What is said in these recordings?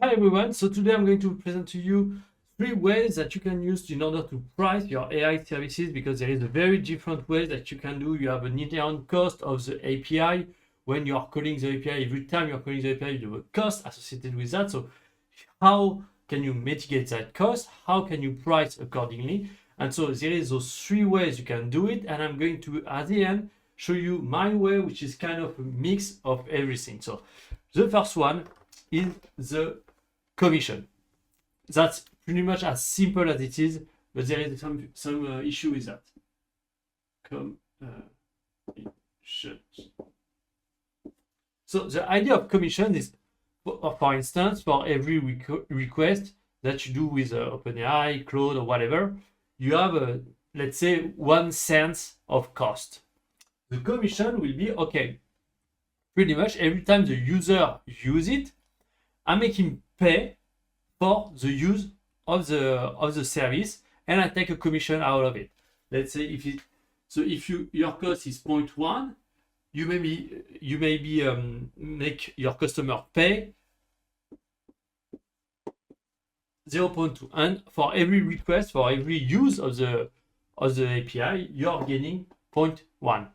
Hi everyone, so today I'm going to present to you 3 ways that you can use in order to price your AI services, because there is a very different way that you can do. You have an inherent cost of the API. When you are calling the API, every time you're calling the API, you have a cost associated with that. So how can you mitigate that cost? How can you price accordingly? And so there is those 3 ways you can do it, and I'm going to, at the end, show you my way, which is kind of a mix of everything. So the first one is the commission. That's pretty much as simple as it is, but there is some issue with that. Commission. So the idea of commission is, for instance, for every request that you do with OpenAI, Claude, or whatever, you have let's say 1 cent of cost. The commission will be, okay, pretty much every time the user uses it, I make him pay for the use of the service, and I take a commission out of it. Let's say if your cost is 0.1, you maybe make your customer pay 0.2, and for every request, for every use of the API, you're gaining 0.1.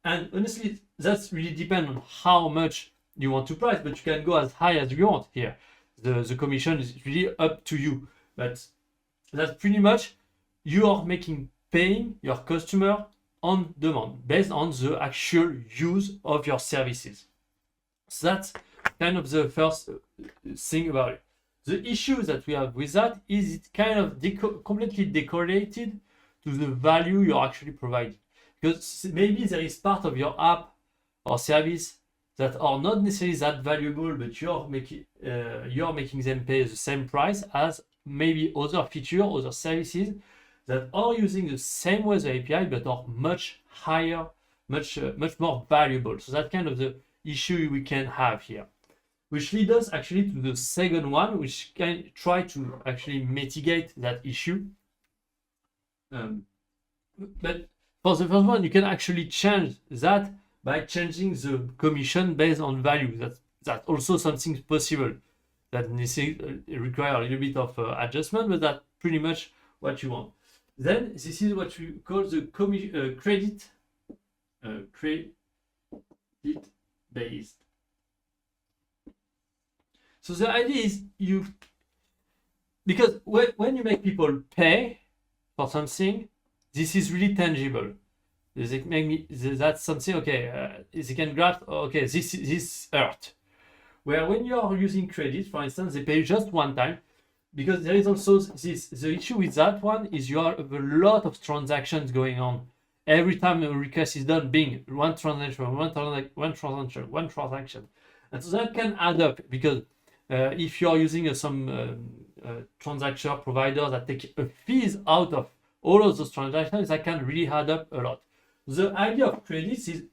And honestly, that's really depend on how much you want to price, but you can go as high as you want here. The commission is really up to you, but that's pretty much you are paying your customer on demand based on the actual use of your services. So that's kind of the first thing about it. The issue that we have with that is it's kind of completely decorrelated to the value you're actually providing, because maybe there is part of your app or service that are not necessarily that valuable, but you're making them pay the same price as maybe other features, other services that are using the same way the API, but are much higher, much more valuable. So that's kind of the issue we can have here, which leads us actually to the second one, which can try to actually mitigate that issue. But for the first one, you can actually change that by changing the commission based on value. That's also something possible that require a little bit of adjustment, but that's pretty much what you want. Then this is what we call the credit based. So the idea is because when you make people pay for something, this is really tangible. That's something, okay, they can grasp, okay, this hurt. Where when you are using credit, for instance, they pay just one time, because there is also the issue with that one is you have a lot of transactions going on. Every time a request is done, being one transaction. And so that can add up, because if you're using some transaction provider that take fees out of all of those transactions, that can really add up a lot. The idea of credits is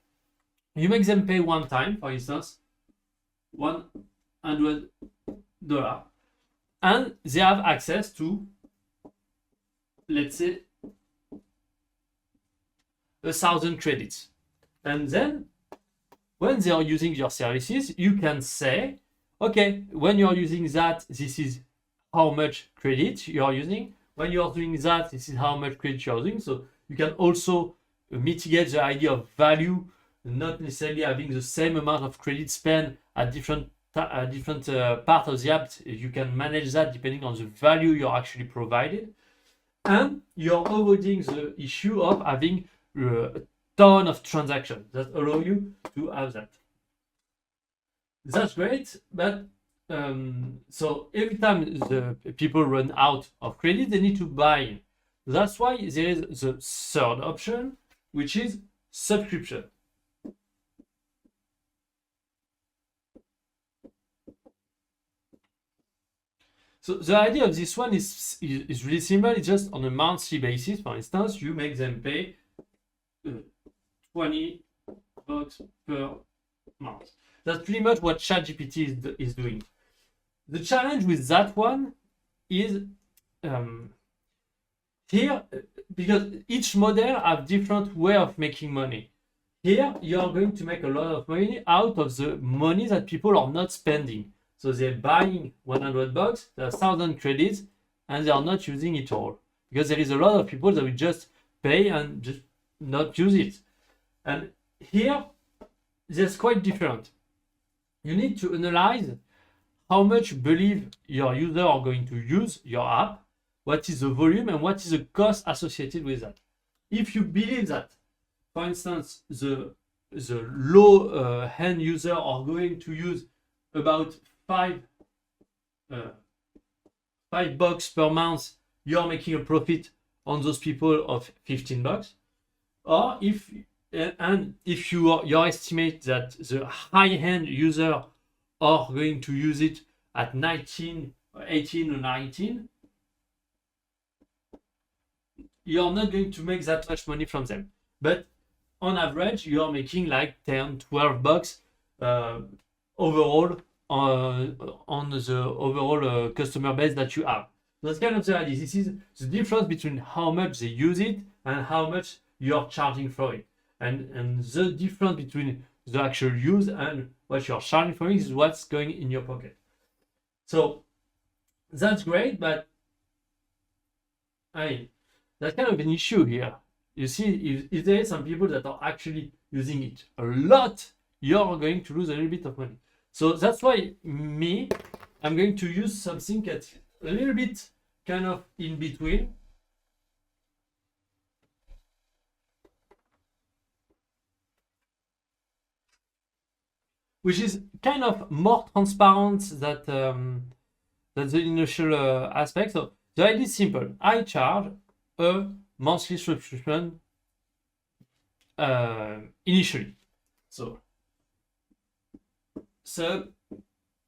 you make them pay one time, for instance, $100, and they have access to, let's say, 1,000 credits. And then when they are using your services, you can say, okay, when you're using that, this is how much credit you are using. When you are doing that, this is how much credit you are using. So you can also mitigate the idea of value, not necessarily having the same amount of credit spent at different part of the app. You can manage that depending on the value you're actually provided, and you're avoiding the issue of having a ton of transactions that allow you to have that. That's great, but so every time the people run out of credit, they need to buy. That's why there is the third option, which is subscription. So the idea of this one is really simple. It's just on a monthly basis. For instance, you make them pay $20 per month. That's pretty much what ChatGPT is doing. The challenge with that one is here, because each model have different way of making money. Here, you are going to make a lot of money out of the money that people are not spending. So they're buying $100, there are 1,000 credits, and they are not using it all. Because there is a lot of people that will just pay and just not use it. And here, that's quite different. You need to analyze how much you believe your users are going to use your app, what is the volume, and what is the cost associated with that. If you believe that, for instance, the low end user are going to use about $5 per month, you're making a profit on those people of $15. Or if you estimate that the high-end user are going to use it at 18 or 19, you're not going to make that much money from them. But on average, you are making like $10-12 overall on the overall customer base that you have. That's kind of the idea. This is the difference between how much they use it and how much you're charging for it. And the difference between the actual use and what you're charging for it is what's going in your pocket. So that's great, but that's kind of an issue here. You see, if there are some people that are actually using it a lot, you're going to lose a little bit of money. So that's why I'm going to use something that's a little bit kind of in between. Which is kind of more transparent than the initial aspect. So the idea is simple. I charge a monthly subscription initially. So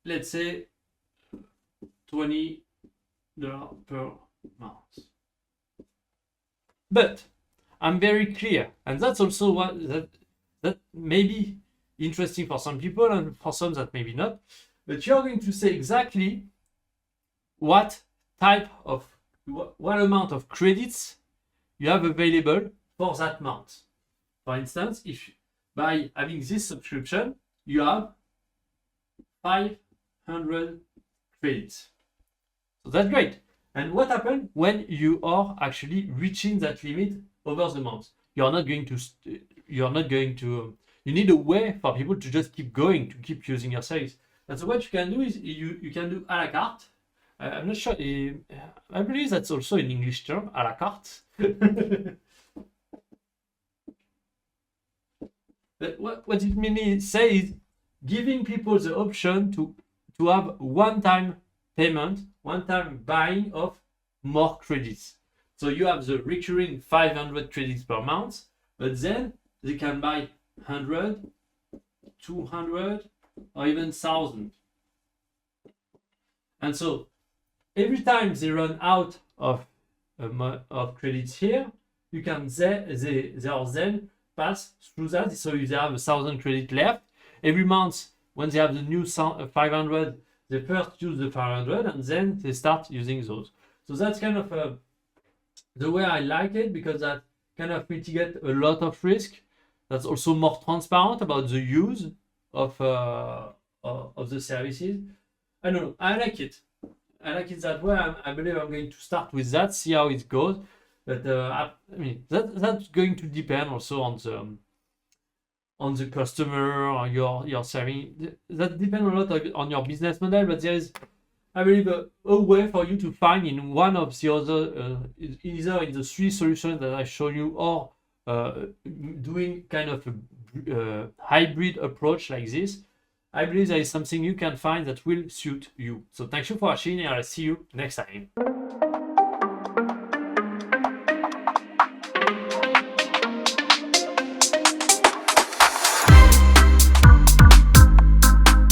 let's say $20 per month. But I'm very clear, and that's also what that may be interesting for some people and for some that maybe not. But you're going to say exactly what amount of credits you have available for that month. For instance, if by having this subscription, you have 500 credits. So that's great. And what happens when you are actually reaching that limit over the month? You're not going to, you need a way for people to just keep going, to keep using your service. And so what you can do is you can do a la carte. I'm not sure, I believe that's also an English term, a la carte. But what it means say is giving people the option to have one-time payment, one-time buying of more credits. So you have the recurring 500 credits per month, but then they can buy 100, 200, or even 1,000. And so every time they run out of credits here, you can they are then pass through that. So if they have 1,000 credits left, every month when they have the new 500, they first use the 500 and then they start using those. So that's kind of the way I like it, because that kind of mitigate a lot of risk. That's also more transparent about the use of the services. I don't know. I like it. I like it that way. I believe I'm going to start with that, see how it goes. But I mean, that's going to depend also on the customer you're serving. That depends a lot on your business model. But there is, I believe, a way for you to find in one of the other, either in the three solutions that I show you, or doing kind of a hybrid approach like this. I believe there is something you can find that will suit you. So thank you for watching, and I'll see you next time.